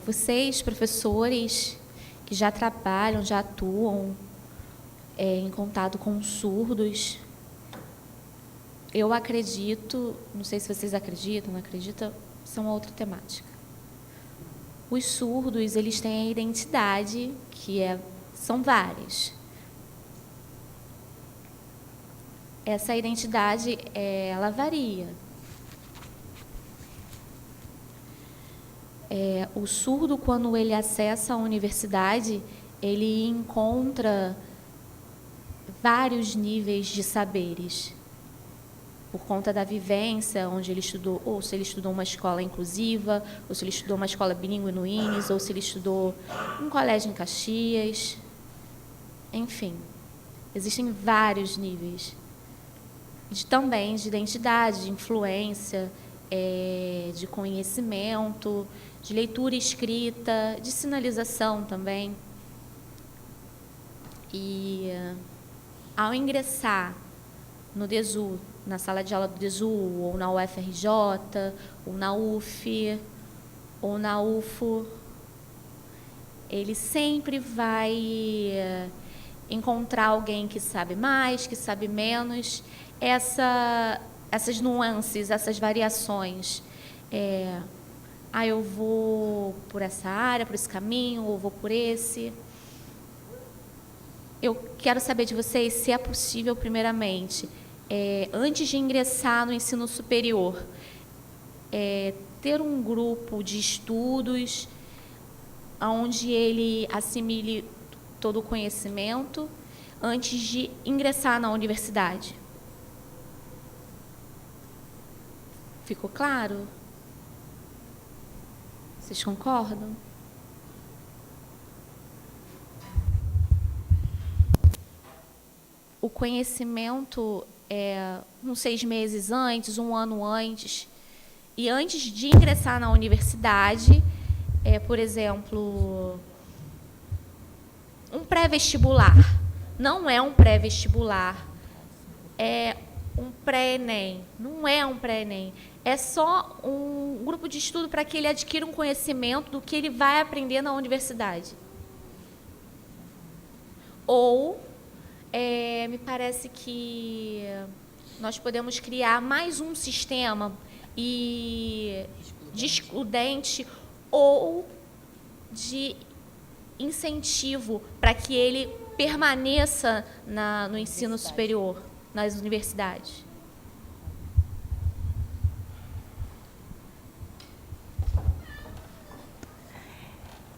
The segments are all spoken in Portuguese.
Vocês, professores, que já trabalham, já atuam em contato com surdos, eu acredito, não sei se vocês acreditam, não acreditam, são outra temática. Os surdos, eles têm a identidade, são várias. Essa identidade, ela varia. O surdo, quando ele acessa a universidade, ele encontra vários níveis de saberes, por conta da vivência, onde ele estudou, ou se ele estudou uma escola inclusiva, ou se ele estudou uma escola bilíngue no INES, ou se ele estudou um colégio em Caxias. Enfim, existem vários níveis. Também de identidade, de influência, de conhecimento, de leitura e escrita, de sinalização também. E, ao ingressar no DESU, na sala de aula do DESU, ou na UFRJ, ou na UF, ou na UFO, ele sempre vai encontrar alguém que sabe mais, que sabe menos. Essas nuances, essas variações. Eu vou por essa área, por esse caminho, ou vou por esse. Eu quero saber de vocês se é possível, primeiramente, antes de ingressar no ensino superior, ter um grupo de estudos onde ele assimile todo o conhecimento antes de ingressar na universidade. Ficou claro? Vocês concordam? O conhecimento uns 6 meses antes, 1 ano antes, e antes de ingressar na universidade, por exemplo, um pré-vestibular. Não é um pré-vestibular, é um pré-ENEM. Não é um pré-ENEM. É só um grupo de estudo para que ele adquira um conhecimento do que ele vai aprender na universidade. Ou, me parece que nós podemos criar mais um sistema de excludente ou de incentivo para que ele permaneça no ensino superior, nas universidades.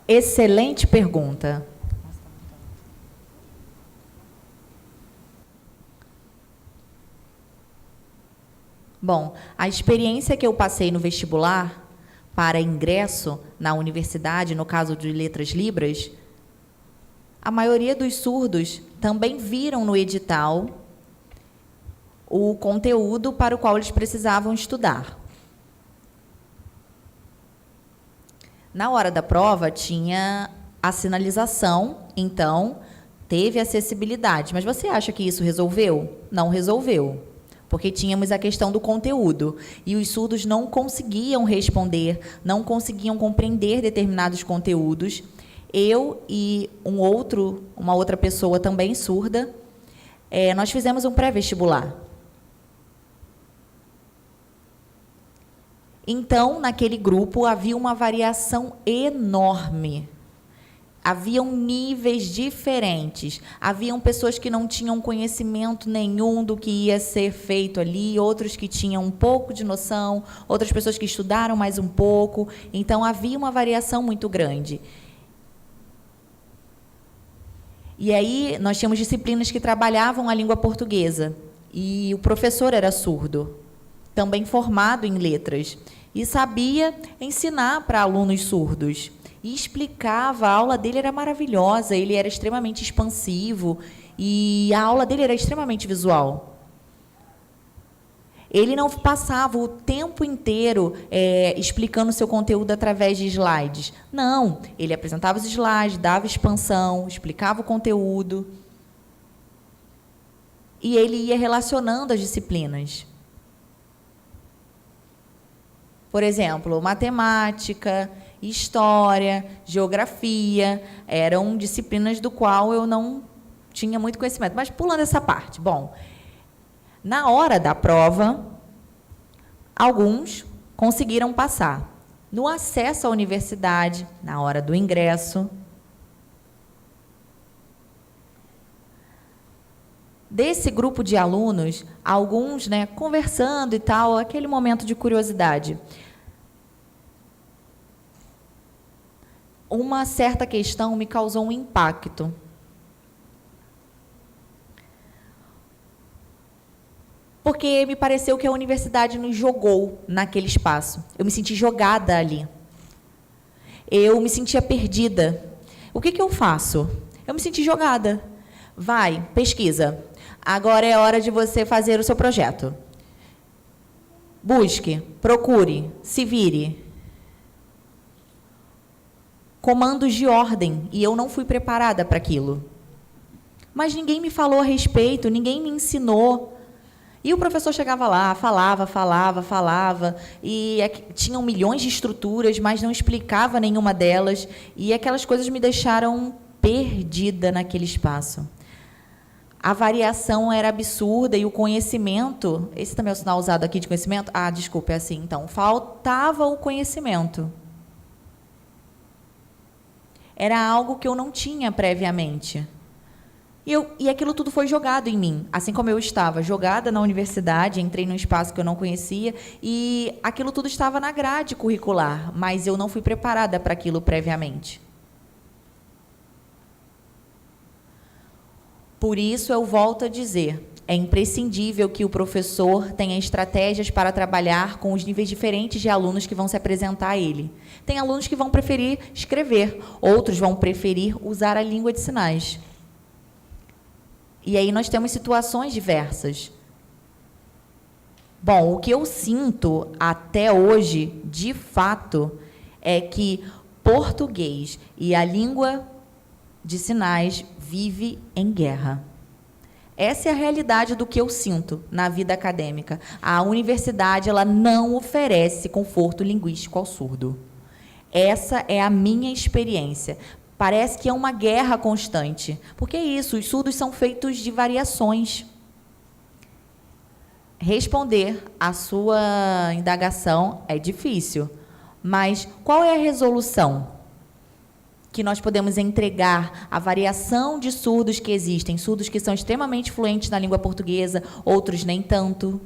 Excelente pergunta. Bom, a experiência que eu passei no vestibular para ingresso na universidade, no caso de Letras Libras, a maioria dos surdos também viram no edital o conteúdo para o qual eles precisavam estudar. Na hora da prova, tinha a sinalização, então teve acessibilidade. Mas você acha que isso resolveu? Não resolveu, porque tínhamos a questão do conteúdo, e os surdos não conseguiam responder, não conseguiam compreender determinados conteúdos. Eu e uma outra pessoa também surda, nós fizemos um pré-vestibular. Então, naquele grupo, havia uma variação enorme. Haviam níveis diferentes. Haviam pessoas que não tinham conhecimento nenhum do que ia ser feito ali, outros que tinham um pouco de noção, outras pessoas que estudaram mais um pouco. Então, havia uma variação muito grande. E aí, nós tínhamos disciplinas que trabalhavam a língua portuguesa. E o professor era surdo, também formado em letras, e sabia ensinar para alunos surdos. E explicava, a aula dele era maravilhosa, ele era extremamente expansivo, e a aula dele era extremamente visual. Ele não passava o tempo inteiro explicando o seu conteúdo através de slides. Não, ele apresentava os slides, dava expansão, explicava o conteúdo, e ele ia relacionando as disciplinas. Por exemplo, matemática, História, geografia, eram disciplinas do qual eu não tinha muito conhecimento. Mas pulando essa parte, bom, na hora da prova, alguns conseguiram passar. No acesso à universidade, na hora do ingresso, desse grupo de alunos, alguns, né, conversando e tal, aquele momento de curiosidade. Uma certa questão me causou um impacto. Porque me pareceu que a universidade nos jogou naquele espaço. Eu me senti jogada ali. Eu me sentia perdida. O que eu faço? Eu me senti jogada. Vai, pesquisa. Agora é hora de você fazer o seu projeto. Busque, procure, se vire. Comandos de ordem, e eu não fui preparada para aquilo. Mas ninguém me falou a respeito, ninguém me ensinou. E o professor chegava lá, falava, e tinham milhões de estruturas, mas não explicava nenhuma delas, e aquelas coisas me deixaram perdida naquele espaço. A variação era absurda e o conhecimento, esse também é o sinal usado aqui de conhecimento? Ah, desculpa, é assim, então, faltava o conhecimento. Era algo que eu não tinha previamente. E aquilo tudo foi jogado em mim, assim como eu estava jogada na universidade, entrei num espaço que eu não conhecia, e aquilo tudo estava na grade curricular, mas eu não fui preparada para aquilo previamente. Por isso, eu volto a dizer, é imprescindível que o professor tenha estratégias para trabalhar com os níveis diferentes de alunos que vão se apresentar a ele. Tem alunos que vão preferir escrever, outros vão preferir usar a língua de sinais. E aí nós temos situações diversas. Bom, o que eu sinto até hoje, de fato, é que português e a língua de sinais vive em guerra. Essa é a realidade do que eu sinto na vida acadêmica. A universidade, ela não oferece conforto linguístico ao surdo. Essa é a minha experiência. Parece que é uma guerra constante. Porque é isso, os surdos são feitos de variações. Responder à sua indagação é difícil, mas qual é a resolução que nós podemos entregar à variação de surdos que existem? Surdos que são extremamente fluentes na língua portuguesa, outros nem tanto.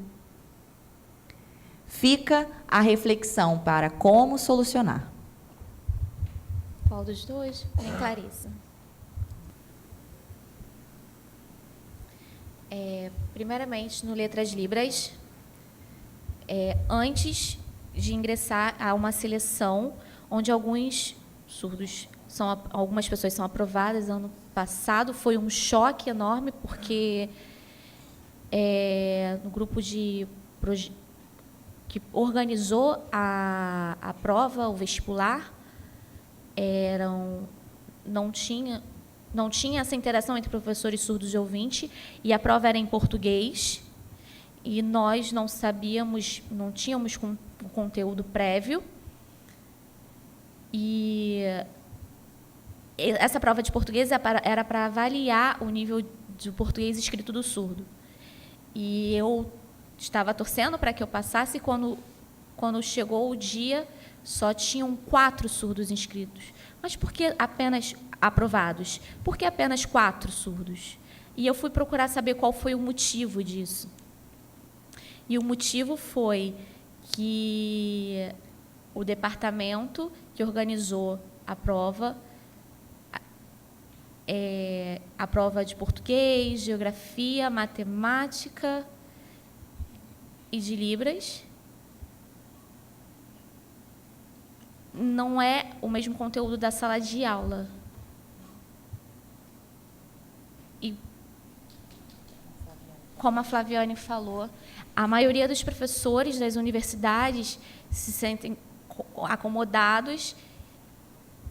Fica a reflexão para como solucionar. Qual dos dois? Bem, Clarissa. Primeiramente, no Letras Libras, antes de ingressar a uma seleção, onde alguns surdos, algumas pessoas são aprovadas. Ano passado foi um choque enorme, porque no grupo que organizou a prova, o vestibular, não tinha essa interação entre professores surdos e ouvinte, e a prova era em português, e nós não sabíamos, não tínhamos o conteúdo prévio, e essa prova de português era para avaliar o nível de português escrito do surdo. E eu estava torcendo para que eu passasse, quando chegou o dia, só tinham 4 surdos inscritos. Mas por que apenas aprovados? Por que apenas 4 surdos? E eu fui procurar saber qual foi o motivo disso. E o motivo foi que o departamento que organizou a prova de português, geografia, matemática e de Libras, não é o mesmo conteúdo da sala de aula. E, como a Flaviane falou, a maioria dos professores das universidades se sentem acomodados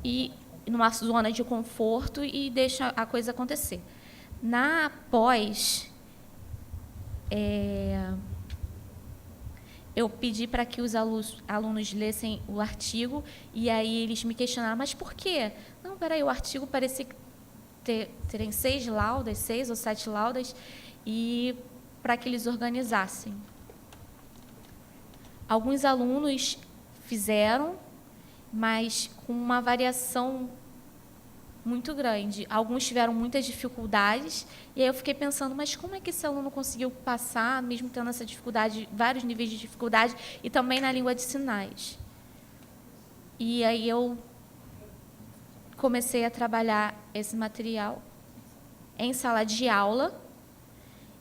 e numa zona de conforto e deixam a coisa acontecer. Na pós, eu pedi para que os alunos lessem o artigo, e aí eles me questionaram, mas por quê? Não, peraí, o artigo parecia terem 6 laudas, 6 ou 7 laudas, e para que eles organizassem. Alguns alunos fizeram, mas com uma variação muito grande. Alguns tiveram muitas dificuldades, e aí eu fiquei pensando, mas como é que esse aluno conseguiu passar, mesmo tendo essa dificuldade, vários níveis de dificuldade, e também na língua de sinais? E aí eu comecei a trabalhar esse material em sala de aula,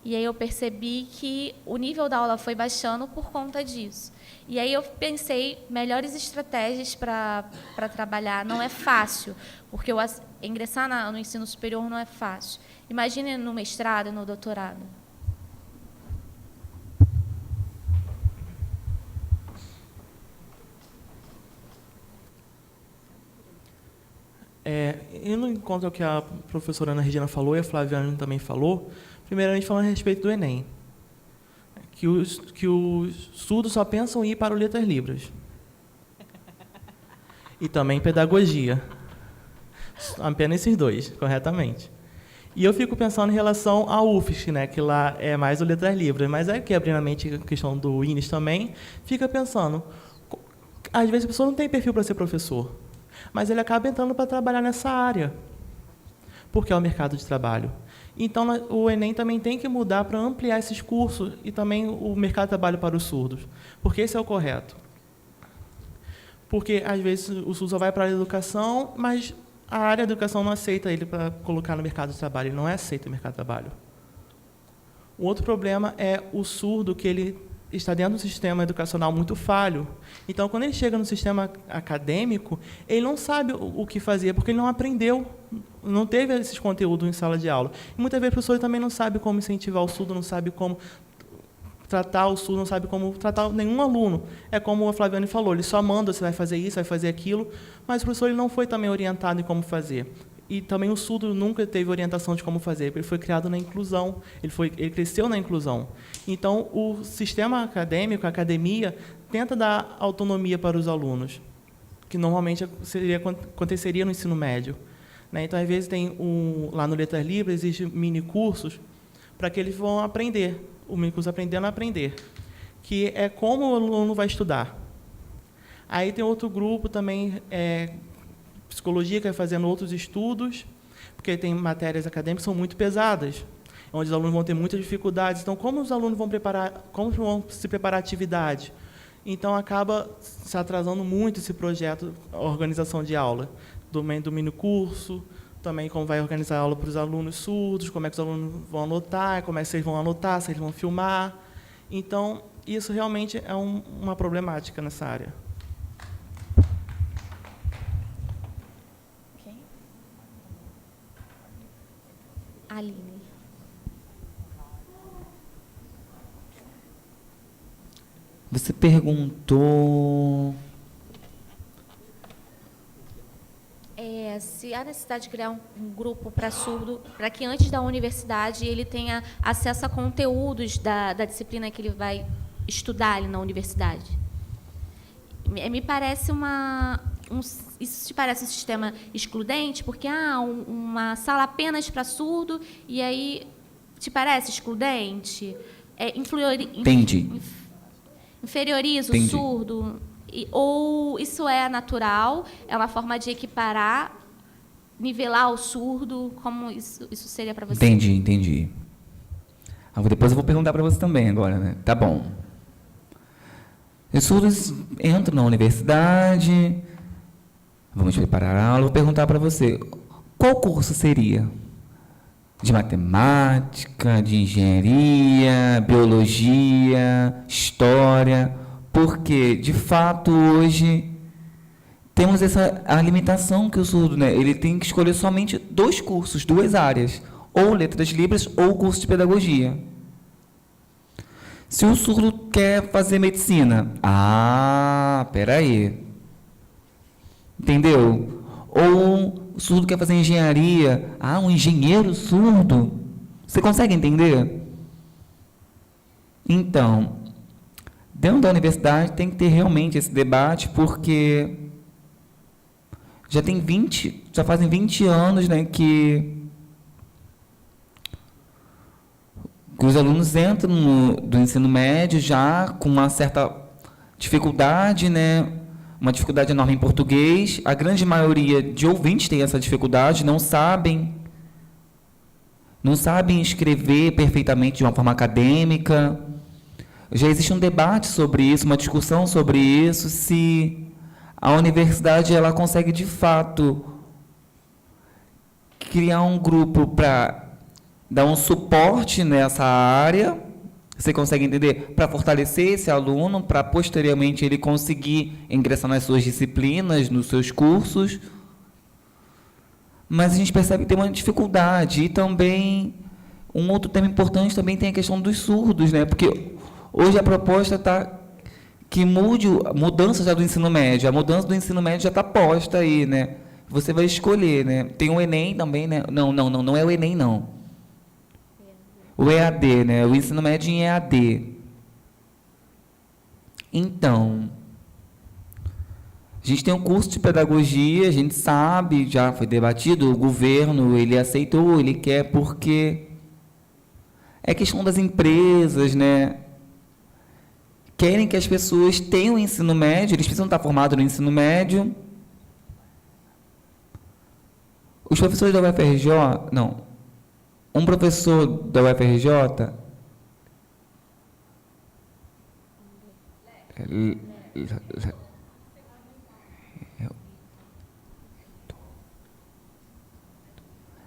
e aí eu percebi que o nível da aula foi baixando por conta disso. E aí eu pensei melhores estratégias para trabalhar. Não é fácil, porque ingressar no ensino superior não é fácil. Imagine no mestrado e no doutorado. Indo em conta ao que a professora Ana Regina falou e a Flaviana também falou, primeiramente falando a respeito do Enem, que os surdos só pensam em ir para o Letras Libras. E também pedagogia. Apenas esses dois, corretamente. E eu fico pensando em relação ao UFSC, né, que lá é mais o Letras Libras, mas aqui, abrindo a mente a questão do INES também, fica pensando, às vezes a pessoa não tem perfil para ser professor, mas ele acaba entrando para trabalhar nessa área, porque é o mercado de trabalho. Então, o Enem também tem que mudar para ampliar esses cursos e também o mercado de trabalho para os surdos, porque esse é o correto. Porque, às vezes, o surdo só vai para a educação, mas a área da educação não aceita ele para colocar no mercado de trabalho, ele não é aceito no mercado de trabalho. O outro problema é o surdo, que ele está dentro de um sistema educacional muito falho. Então, quando ele chega no sistema acadêmico, ele não sabe o que fazer, porque ele não aprendeu, não teve esses conteúdos em sala de aula. E muitas vezes o professor também não sabe como incentivar o surdo, não sabe como tratar o surdo, não sabe como tratar nenhum aluno. É como a Flaviane falou, ele só manda, você vai fazer isso, vai fazer aquilo, mas o professor ele não foi também orientado em como fazer. E também o surdo nunca teve orientação de como fazer, ele foi criado na inclusão, ele cresceu na inclusão. Então, o sistema acadêmico, a academia, tenta dar autonomia para os alunos, que normalmente aconteceria no ensino médio. Né? Então, às vezes, lá no Letras Libras, existem mini-cursos para que eles vão aprender, o mini-curso Aprendendo a Aprender, que é como o aluno vai estudar. Aí tem outro grupo também, psicologia, que vai fazendo outros estudos, porque tem matérias acadêmicas que são muito pesadas, onde os alunos vão ter muitas dificuldades. Então, como os alunos como vão se preparar a atividade? Então, acaba se atrasando muito esse projeto, a organização de aula, do mini-curso, também como vai organizar a aula para os alunos surdos, como é que os alunos vão anotar, como é que eles vão anotar, se eles vão filmar. Então, isso realmente é uma problemática nessa área. Aline. Você perguntou... Se há necessidade de criar um grupo para surdo, para que antes da universidade ele tenha acesso a conteúdos da disciplina que ele vai estudar ali na universidade. Me parece isso te parece um sistema excludente? Porque uma sala apenas para surdo, e aí te parece excludente? Entendi. Inferioriza Entendi. o surdo? Ou isso é natural, é uma forma de equiparar, nivelar o surdo? Como isso seria para você? Entendi. Depois eu vou perguntar para você também agora, né? Tá bom. Os surdos entram na universidade, vamos preparar a aula, vou perguntar para você, qual curso seria? De matemática, de engenharia, biologia, história? Porque, de fato, hoje temos a limitação que o surdo, né, ele tem que escolher somente 2 cursos, 2 áreas, ou letras libras ou curso de pedagogia. Se o surdo quer fazer medicina, peraí, entendeu? Ou o surdo quer fazer engenharia, um engenheiro surdo, você consegue entender? Então, dentro da universidade tem que ter realmente esse debate, porque já fazem 20 anos, né, que os alunos entram do ensino médio já com uma certa dificuldade, né, uma dificuldade enorme em português. A grande maioria de ouvintes tem essa dificuldade, não sabem escrever perfeitamente de uma forma acadêmica. Já existe um debate sobre isso, uma discussão sobre isso, se a universidade ela consegue, de fato, criar um grupo para dar um suporte nessa área, você consegue entender? Para fortalecer esse aluno, para posteriormente ele conseguir ingressar nas suas disciplinas, nos seus cursos. Mas a gente percebe que tem uma dificuldade. E também, um outro tema importante também tem a questão dos surdos, né? Porque hoje a proposta está que mudança já do ensino médio. A mudança do ensino médio já está posta aí, né? Você vai escolher, né? Tem o Enem também, né? Não é o Enem, não. O EAD, né? O ensino médio em EAD. Então, a gente tem um curso de pedagogia, a gente sabe, já foi debatido, o governo, ele aceitou, ele quer, porque é questão das empresas, né? Querem que as pessoas tenham ensino médio, eles precisam estar formados no ensino médio. Os professores da UFRJ, não, um professor da UFRJ,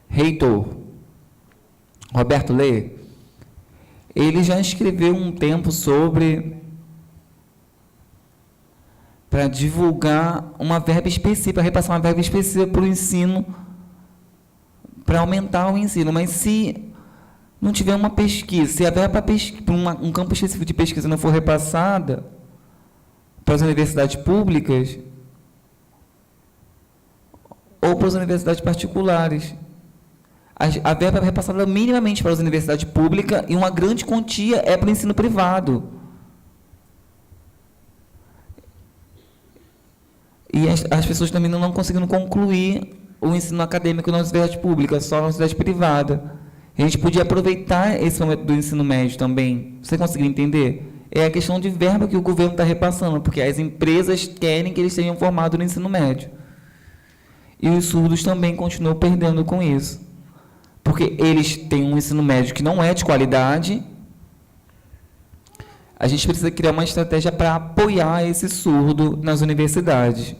reitor Roberto Lê, ele já escreveu um tempo sobre para divulgar uma verba específica, repassar uma verba específica para o ensino, para aumentar o ensino. Mas se não tiver uma pesquisa, se a verba para um campo específico de pesquisa não for repassada para as universidades públicas ou para as universidades particulares, a verba é repassada minimamente para as universidades públicas e uma grande quantia é para o ensino privado. E as pessoas também não conseguindo concluir o ensino acadêmico na universidade pública, só na universidade privada. A gente podia aproveitar esse momento do ensino médio também. Você conseguiu entender? É a questão de verba que o governo está repassando, porque as empresas querem que eles sejam formados no ensino médio. E os surdos também continuam perdendo com isso. Porque eles têm um ensino médio que não é de qualidade. A gente precisa criar uma estratégia para apoiar esse surdo nas universidades.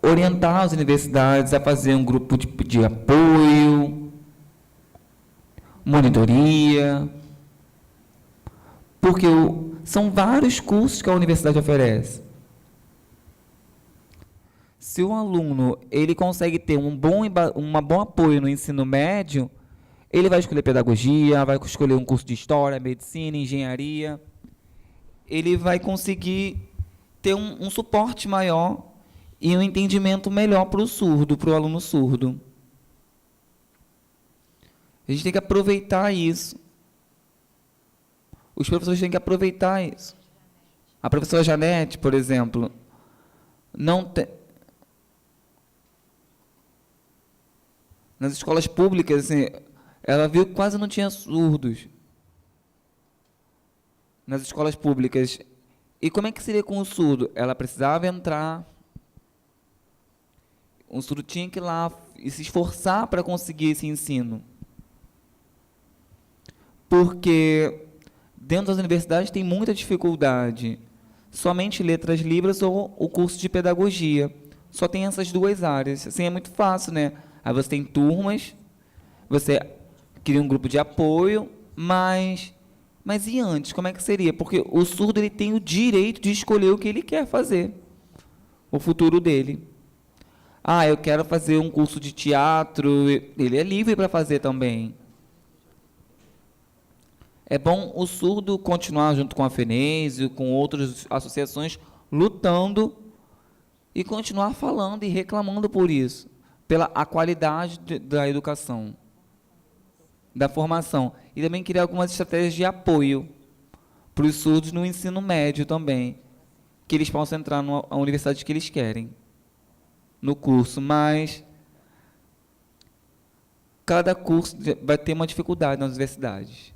Orientar as universidades a fazer um grupo de apoio, monitoria, porque são vários cursos que a universidade oferece. Se o aluno ele consegue ter um bom apoio no ensino médio, ele vai escolher pedagogia, vai escolher um curso de história, medicina, engenharia. Ele vai conseguir ter um suporte maior e um entendimento melhor para o surdo, para o aluno surdo. A gente tem que aproveitar isso. Os professores têm que aproveitar isso. A professora Janete, por exemplo, nas escolas públicas, assim, ela viu que quase não tinha surdos nas escolas públicas. E como é que seria com o surdo? Ela precisava entrar, o surdo tinha que ir lá e se esforçar para conseguir esse ensino. Porque dentro das universidades tem muita dificuldade. Somente letras livres ou o curso de pedagogia. Só tem essas duas áreas. Assim é muito fácil, né? Aí você tem turmas, você cria um grupo de apoio, mas e antes, como é que seria? Porque o surdo ele tem o direito de escolher o que ele quer fazer, o futuro dele. Ah, eu quero fazer um curso de teatro, ele é livre para fazer também. É bom o surdo continuar junto com a FENESE, com outras associações, lutando e continuar falando e reclamando por isso, pela a qualidade da educação. da formação. E também criar algumas estratégias de apoio para os surdos no ensino médio também, que eles possam entrar na universidade que eles querem, no curso, mas cada curso vai ter uma dificuldade nas universidades.